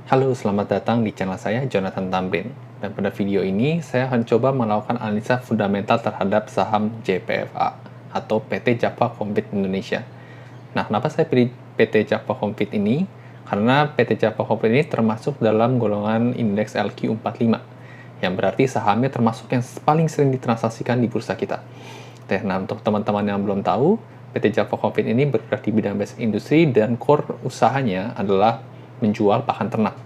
Halo, selamat datang di channel saya, Jonathan Tamrin. Dan pada video ini, saya akan coba melakukan analisa fundamental terhadap saham JPFA atau PT Java Compete Indonesia. Nah, kenapa saya pilih PT Java Compete ini? Karena PT Java Compete ini termasuk dalam golongan indeks LQ45, yang berarti sahamnya termasuk yang paling sering ditransaksikan di bursa kita. Nah, untuk teman-teman yang belum tahu, PT Java Compete ini bergerak di bidang basic industri dan core usahanya adalah menjual pakan ternak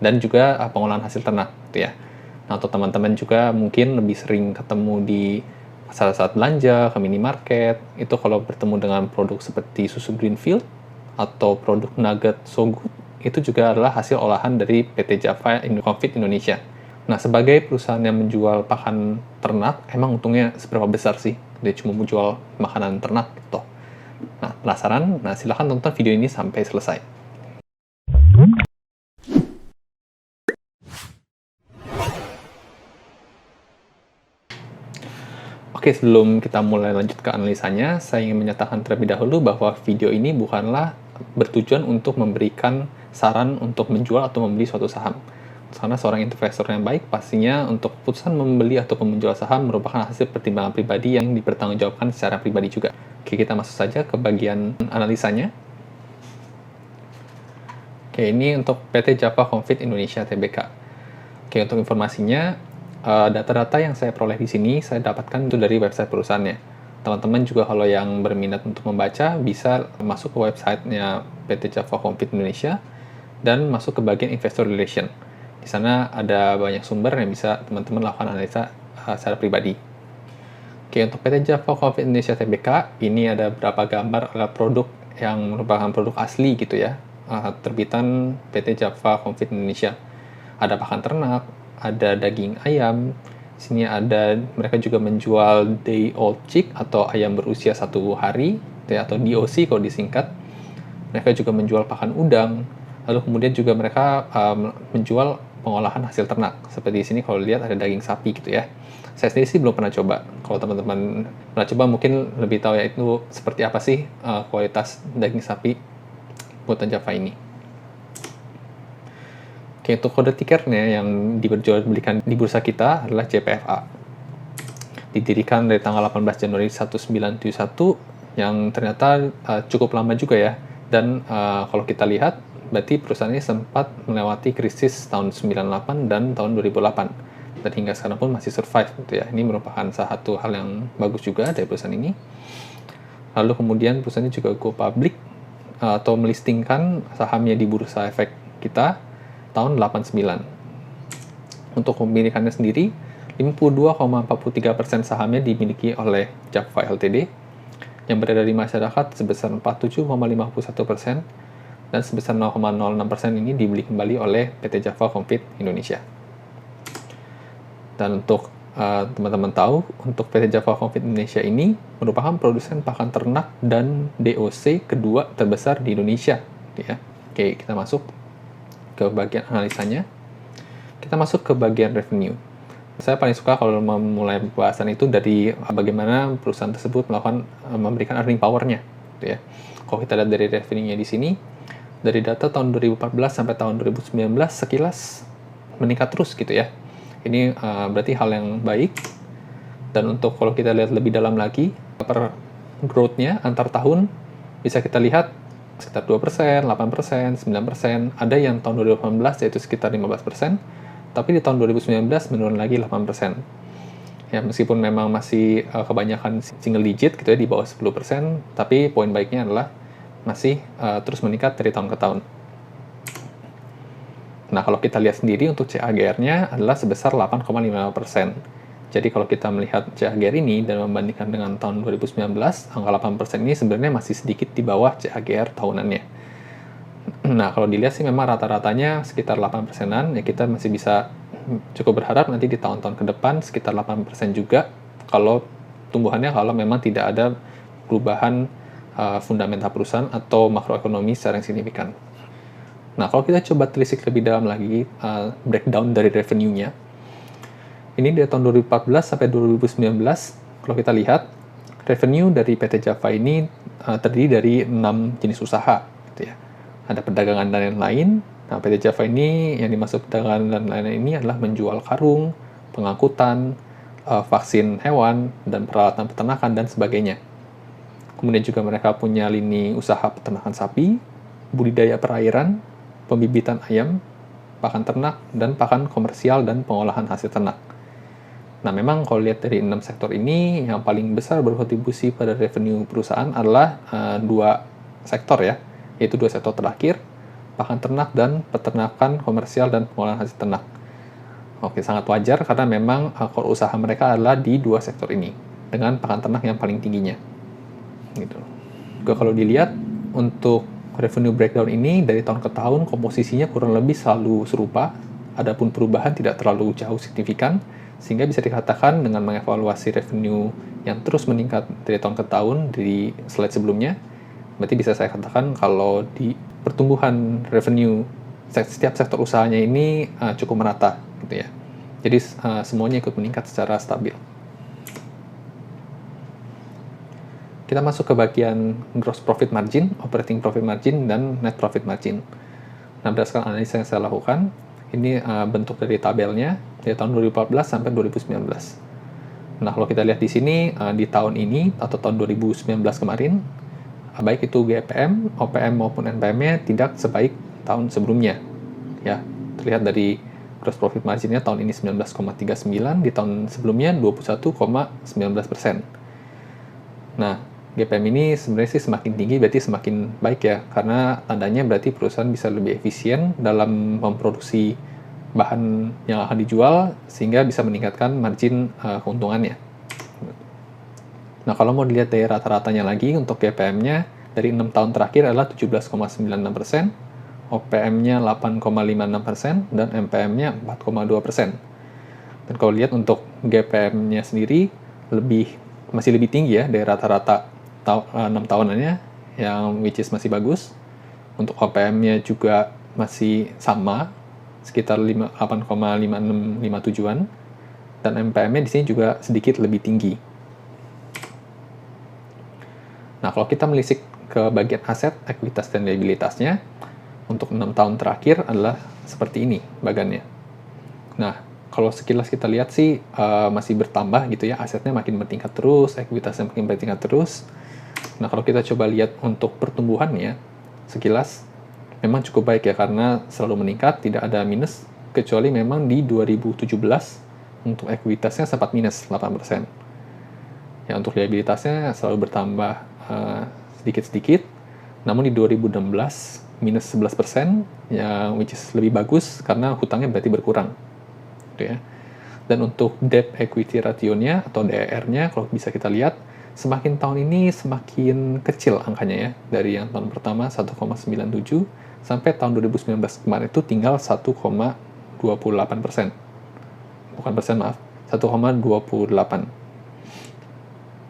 dan juga pengolahan hasil ternak, gitu ya. Nah, untuk teman-teman juga mungkin lebih sering ketemu di saat-saat belanja ke minimarket, itu kalau bertemu dengan produk seperti susu Greenfield atau produk nugget So Good, itu juga adalah hasil olahan dari PT Java Compete Indonesia. Nah, sebagai perusahaan yang menjual pakan ternak, emang untungnya seberapa besar sih? Dia cuma menjual makanan ternak, gitu. Nah, penasaran? Nah, silahkan tonton video ini sampai selesai. Oke, sebelum kita mulai lanjut ke analisanya, saya ingin menyatakan terlebih dahulu bahwa video ini bukanlah bertujuan untuk memberikan saran untuk menjual atau membeli suatu saham. Karena seorang investor yang baik pastinya untuk keputusan membeli atau menjual saham merupakan hasil pertimbangan pribadi yang dipertanggungjawabkan secara pribadi juga. Oke, kita masuk saja ke bagian analisanya. Oke, ini untuk PT Java Compete Indonesia Tbk. Oke, untuk informasinya, data-data yang saya peroleh di sini saya dapatkan itu dari website perusahaannya. Teman-teman juga kalau yang berminat untuk membaca bisa masuk ke websitenya PT Java Compete Indonesia dan masuk ke bagian Investor Relation. Di sana ada banyak sumber yang bisa teman-teman lakukan analisa secara pribadi. Oke, untuk PT Java Compete Indonesia Tbk, ini ada beberapa gambar produk yang merupakan produk asli gitu ya, terbitan PT Java Compete Indonesia. Ada pakan ternak, ada daging ayam, sini ada mereka juga menjual day old chick atau ayam berusia 1 hari atau DOC kalau disingkat. Mereka juga menjual pakan udang, lalu kemudian juga mereka menjual pengolahan hasil ternak. Seperti di sini kalau lihat ada daging sapi gitu ya. Saya sendiri sih belum pernah coba. Kalau teman-teman pernah coba mungkin lebih tahu ya itu seperti apa sih kualitas daging sapi buatan Java ini. Oke, untuk kode tiketnya yang diperjualbelikan di bursa kita adalah JPFA. Didirikan dari tanggal 18 Januari 1971 yang ternyata cukup lama juga ya. Dan kalau kita lihat, berarti perusahaan ini sempat melewati krisis tahun 98 dan tahun 2008. Dan hingga sekarang pun masih survive gitu ya. Ini merupakan salah satu hal yang bagus juga dari perusahaan ini. Lalu kemudian perusahaan ini juga go public atau melistingkan sahamnya di bursa efek kita tahun 89. Untuk kepemilikannya sendiri, 52,43% sahamnya dimiliki oleh Java Ltd, yang berada di masyarakat sebesar 47,51%, dan sebesar 0,06% ini dibeli kembali oleh PT Java Compete Indonesia. Dan untuk teman-teman tahu, untuk PT Java Compete Indonesia ini merupakan produsen pakan ternak dan DOC kedua terbesar di Indonesia. Ya. Oke, kita masuk ke bagian analisanya. Kita masuk ke bagian revenue. Saya paling suka kalau memulai pembahasan itu dari bagaimana perusahaan tersebut memberikan earning power-nya, gitu ya. Kalau kita lihat dari revenue-nya di sini, dari data tahun 2014 sampai tahun 2019 sekilas meningkat terus gitu ya. Ini berarti hal yang baik. Dan untuk kalau kita lihat lebih dalam lagi, per growth-nya antar tahun bisa kita lihat sekitar 2%, 8%, 9%, ada yang tahun 2018 yaitu sekitar 15%, tapi di tahun 2019 menurun lagi 8%. Ya, meskipun memang masih kebanyakan single digit gitu ya, di bawah 10%, tapi poin baiknya adalah masih terus meningkat dari tahun ke tahun. Nah, kalau kita lihat sendiri untuk CAGR-nya adalah sebesar 8,5%. Jadi kalau kita melihat CAGR ini dan membandingkan dengan tahun 2019, angka 8% ini sebenarnya masih sedikit di bawah CAGR tahunannya. Nah, kalau dilihat sih memang rata-ratanya sekitar 8%-an, ya kita masih bisa cukup berharap nanti di tahun-tahun ke depan sekitar 8% juga, kalau tumbuhannya kalau memang tidak ada perubahan fundamental perusahaan atau makroekonomi secara yang signifikan. Nah, kalau kita coba telisik lebih dalam lagi breakdown dari revenue-nya, ini dari tahun 2014 sampai 2019, kalau kita lihat, revenue dari PT Java ini terdiri dari 6 jenis usaha. Gitu ya. Ada perdagangan dan lain-lain, Nah, PT Java ini yang dimaksud perdagangan dan lain-lain ini adalah menjual karung, pengangkutan, vaksin hewan, dan peralatan peternakan, dan sebagainya. Kemudian juga mereka punya lini usaha peternakan sapi, budidaya perairan, pembibitan ayam, pakan ternak, dan pakan komersial dan pengolahan hasil ternak. Nah, memang kalau lihat dari 6 sektor ini, yang paling besar berkontribusi pada revenue perusahaan adalah dua sektor ya, yaitu dua sektor terakhir, pakan ternak dan peternakan komersial dan pengolahan hasil ternak. Oke, sangat wajar karena memang core usaha mereka adalah di dua sektor ini, dengan pakan ternak yang paling tingginya. Gitu. Juga kalau dilihat, untuk revenue breakdown ini dari tahun ke tahun komposisinya kurang lebih selalu serupa, adapun perubahan tidak terlalu jauh signifikan, sehingga bisa dikatakan dengan mengevaluasi revenue yang terus meningkat dari tahun ke tahun di slide sebelumnya, berarti bisa saya katakan kalau di pertumbuhan revenue setiap sektor usahanya ini cukup merata gitu ya. Jadi semuanya ikut meningkat secara stabil. Kita masuk ke bagian gross profit margin, operating profit margin, dan net profit margin. Nah, berdasarkan analisa yang saya lakukan, ini bentuk dari tabelnya dari tahun 2014 sampai 2019. Nah, kalau kita lihat di sini, di tahun ini atau tahun 2019 kemarin, baik itu GPM, OPM maupun NPM-nya tidak sebaik tahun sebelumnya. Ya, terlihat dari gross profit margin-nya tahun ini 19,39, di tahun sebelumnya 21,19%. Nah, GPM ini sebenarnya sih semakin tinggi berarti semakin baik ya, karena tandanya berarti perusahaan bisa lebih efisien dalam memproduksi bahan yang akan dijual sehingga bisa meningkatkan margin keuntungannya. Nah, kalau mau dilihat dari rata-ratanya lagi untuk GPM-nya dari 6 tahun terakhir adalah 17,96%, OPM-nya 8,56%, dan MPM-nya 4,2%. Dan kalau lihat untuk GPM-nya sendiri masih lebih tinggi ya dari rata-rata 6 tahunannya, yang which is masih bagus. Untuk OPM-nya juga masih sama, sekitar 8,5657-an, dan MPM-nya di sini juga sedikit lebih tinggi. Nah, kalau kita melisik ke bagian aset, ekuitas, dan liabilitasnya, untuk 6 tahun terakhir adalah seperti ini bagannya. Nah, kalau sekilas kita lihat sih masih bertambah gitu ya, asetnya makin bertingkat terus, ekuitasnya makin bertingkat terus. Nah, kalau kita coba lihat untuk pertumbuhannya, sekilas memang cukup baik ya, karena selalu meningkat, tidak ada minus, kecuali memang di 2017 untuk ekuitasnya sempat minus 8%. Ya, untuk liabilitasnya selalu bertambah sedikit-sedikit, namun di 2016 minus 11%, yang which is lebih bagus karena hutangnya berarti berkurang. Gitu ya. Dan untuk debt equity ratio-nya atau DER-nya, kalau bisa kita lihat, semakin tahun ini semakin kecil angkanya ya, dari yang tahun pertama 1,97 sampai tahun 2019 kemarin itu tinggal 1,28%. Bukan persen, maaf, 1,28.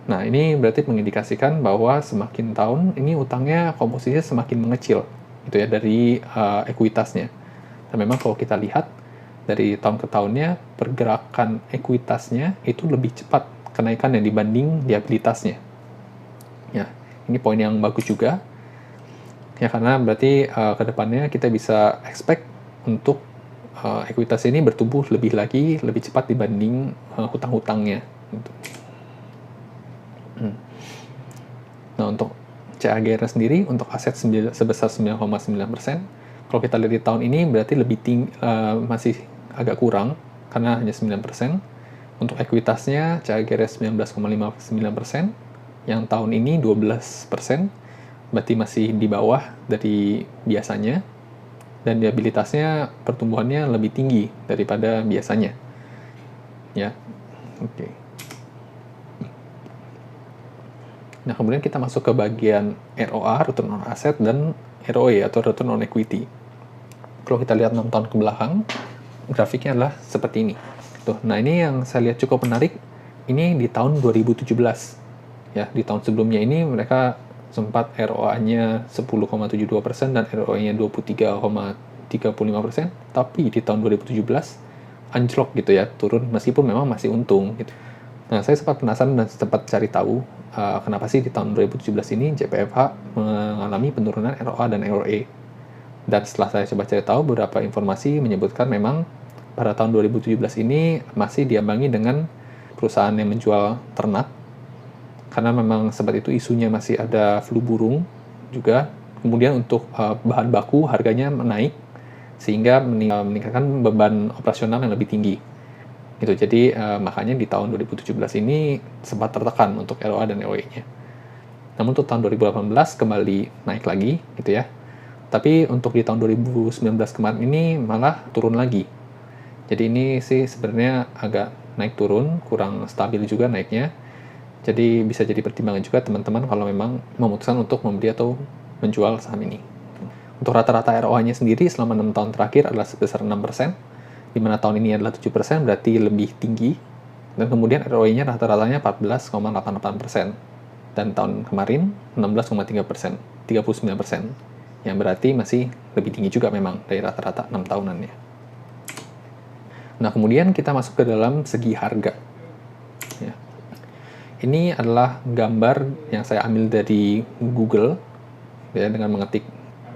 Nah, ini berarti mengindikasikan bahwa semakin tahun ini utangnya komposisinya semakin mengecil gitu ya dari ekuitasnya. Dan memang kalau kita lihat dari tahun ke tahunnya, pergerakan ekuitasnya itu lebih cepat kenaikannya dibanding liabilitasnya. Ya, ini poin yang bagus juga. Ya, karena berarti ke depannya kita bisa expect untuk ekuitas ini bertumbuh lebih cepat dibanding hutang-hutangnya. Gitu. Nah, untuk CAGR sendiri, untuk aset sebesar 9,9%, kalau kita lihat di tahun ini berarti lebih tinggi, masih agak kurang, karena hanya 9%. Untuk ekuitasnya, CAGR 19,59%, yang tahun ini 12%, berarti masih di bawah dari biasanya, dan liabilitasnya pertumbuhannya lebih tinggi daripada biasanya. Ya, oke. Nah, kemudian kita masuk ke bagian ROA, return on asset, dan ROE atau return on equity. Kalau kita lihat 6 tahun ke belakang, grafiknya adalah seperti ini. Tuh. Nah, ini yang saya lihat cukup menarik, ini di tahun 2017. Ya, di tahun sebelumnya ini mereka sempat ROA-nya 10,72% dan ROE-nya 23,35%, tapi di tahun 2017 anjlok gitu ya, turun meskipun memang masih untung gitu. Nah, saya sempat penasaran dan sempat cari tahu kenapa sih di tahun 2017 ini JPFH mengalami penurunan ROA dan ROE. Dan setelah saya coba cari tahu, beberapa informasi menyebutkan memang pada tahun 2017 ini masih diambangi dengan perusahaan yang menjual ternak, karena memang sempat itu isunya masih ada flu burung juga. Kemudian untuk bahan baku harganya naik, sehingga meningkatkan beban operasional yang lebih tinggi. Gitu. Jadi makanya di tahun 2017 ini sempat tertekan untuk ROA dan ROE-nya. Namun untuk tahun 2018 kembali naik lagi, gitu ya. Tapi untuk di tahun 2019 kemarin ini malah turun lagi. Jadi ini sih sebenarnya agak naik turun, kurang stabil juga naiknya. Jadi bisa jadi pertimbangan juga teman-teman kalau memang memutuskan untuk membeli atau menjual saham ini. Untuk rata-rata ROA-nya sendiri selama 6 tahun terakhir adalah sebesar 6%, di mana tahun ini adalah 7%, berarti lebih tinggi. Dan kemudian ROE-nya rata-ratanya 14,88%. Dan tahun kemarin 16,3%, 39%. Yang berarti masih lebih tinggi juga memang dari rata-rata 6 tahunannya. Nah, kemudian kita masuk ke dalam segi harga. Ya. Ini adalah gambar yang saya ambil dari Google. Ya, dengan mengetik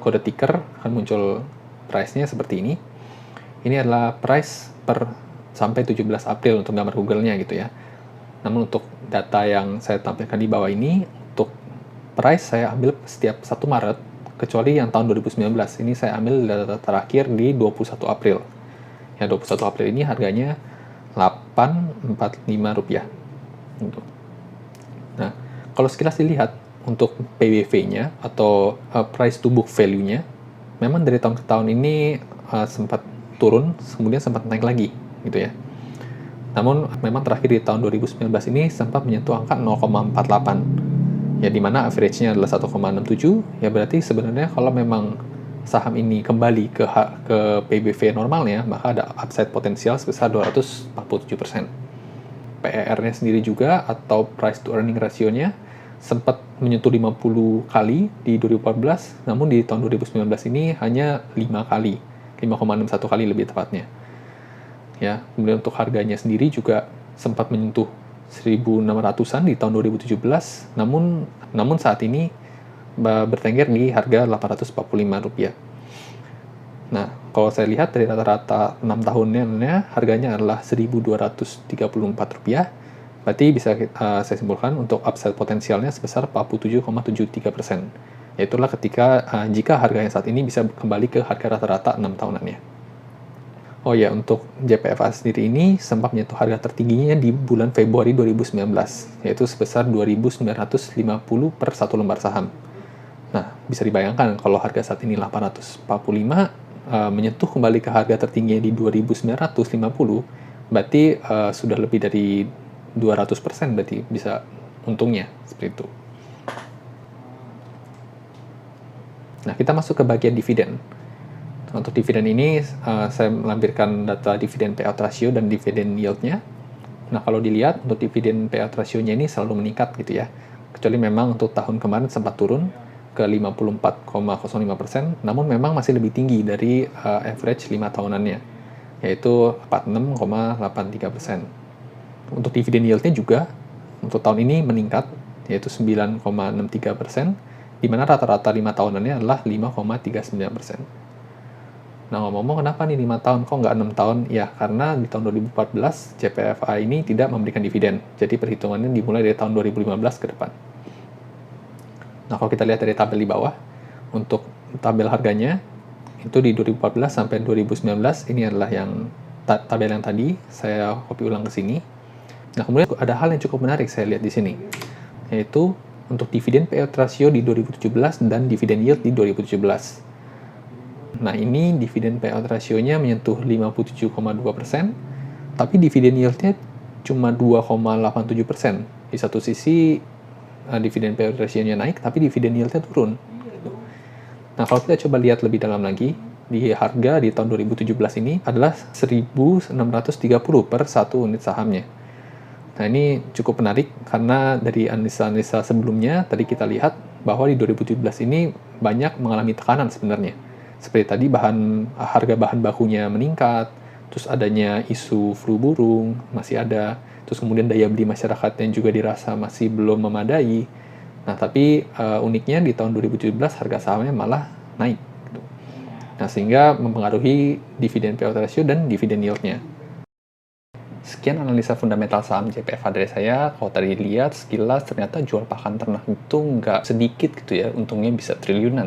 kode ticker akan muncul price-nya seperti ini. Ini adalah price per sampai 17 April untuk gambar Google-nya gitu ya. Namun untuk data yang saya tampilkan di bawah ini, untuk price saya ambil setiap 1 Maret, kecuali yang tahun 2019. Ini saya ambil data terakhir di 21 April. Ya, 21 April ini harganya Rp845. Gitu. Nah, kalau sekilas dilihat, untuk PBV-nya atau price to book value-nya, memang dari tahun ke tahun ini sempat turun, kemudian sempat naik lagi, gitu ya. Namun, memang terakhir di tahun 2019 ini sempat menyentuh angka 0,48. Ya, di mana average-nya adalah 1,67, ya berarti sebenarnya kalau memang saham ini kembali ke PBV normalnya, maka ada upside potensial sebesar 247%. PER-nya sendiri juga, atau price to earning ratio-nya, sempat menyentuh 50 kali di 2014, namun di tahun 2019 ini hanya 5 kali. 5,61 kali lebih tepatnya. Ya, kemudian untuk harganya sendiri juga sempat menyentuh 1.600-an di tahun 2017, namun saat ini bertengger di harga Rp845. Nah, kalau saya lihat dari rata-rata 6 tahunnya harganya adalah Rp1.234, berarti bisa saya simpulkan untuk upside potensialnya sebesar 47,73%. Yaitulah ketika jika harganya saat ini bisa kembali ke harga rata-rata 6 tahunannya. Oh ya, untuk JPFA sendiri ini sempat menyentuh harga tertingginya di bulan Februari 2019, yaitu sebesar 2.950 per satu lembar saham. Nah, bisa dibayangkan kalau harga saat ini 845, menyentuh kembali ke harga tertingginya di 2.950, berarti sudah lebih dari 200% berarti bisa untungnya, seperti itu. Nah, kita masuk ke bagian dividen. Untuk dividen ini, saya melampirkan data dividen payout ratio dan dividen yield-nya. Nah, kalau dilihat, untuk dividen payout ratio-nya ini selalu meningkat gitu ya. Kecuali memang untuk tahun kemarin sempat turun ke 54,05%, namun memang masih lebih tinggi dari average 5 tahunannya, yaitu 46,83%. Untuk dividen yield-nya juga, untuk tahun ini meningkat, yaitu 9,63%, di mana rata-rata 5 tahunannya adalah 5,39%. Nah, ngomong-ngomong kenapa nih 5 tahun, kok nggak 6 tahun? Ya, karena di tahun 2014, JPFA ini tidak memberikan dividen. Jadi perhitungannya dimulai dari tahun 2015 ke depan. Nah, kalau kita lihat dari tabel di bawah, untuk tabel harganya, itu di 2014 sampai 2019, ini adalah yang tabel yang tadi, saya copy ulang ke sini. Nah, kemudian ada hal yang cukup menarik saya lihat di sini, yaitu untuk dividen payout ratio di 2017 dan dividen yield di 2017. Nah, ini dividen payout ratio-nya menyentuh 57,2%, tapi dividen yield-nya cuma 2,87%. Di satu sisi, dividen payout ratio-nya naik, tapi dividen yield-nya turun. Nah, kalau kita coba lihat lebih dalam lagi, di harga di tahun 2017 ini adalah 1.630 per satu unit sahamnya. Nah, ini cukup menarik karena dari analisa-analisa sebelumnya tadi kita lihat bahwa di 2017 ini banyak mengalami tekanan sebenarnya. Seperti tadi harga bahan bakunya meningkat, terus adanya isu flu burung masih ada, terus kemudian daya beli masyarakat yang juga dirasa masih belum memadai. Nah, tapi uniknya di tahun 2017 harga sahamnya malah naik. Gitu. Nah, sehingga mempengaruhi dividen payout ratio dan dividen yield-nya. Sekian analisa fundamental saham JPFH dari saya. Kalau tadi lihat sekilas ternyata jual pakan ternak itu nggak sedikit gitu ya, untungnya bisa triliunan.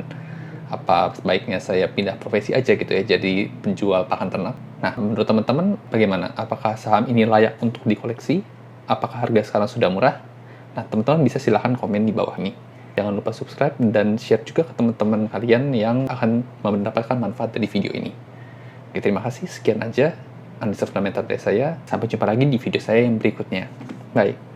Apa sebaiknya saya pindah profesi aja gitu ya, jadi penjual pakan ternak? Nah, menurut teman-teman bagaimana? Apakah saham ini layak untuk dikoleksi? Apakah harga sekarang sudah murah? Nah, teman-teman bisa silahkan komen di bawah ini. Jangan lupa subscribe dan share juga ke teman-teman kalian yang akan mendapatkan manfaat dari video ini. Oke, terima kasih. Sekian aja analisa fundamental dari saya. Sampai jumpa lagi di video saya yang berikutnya. Bye.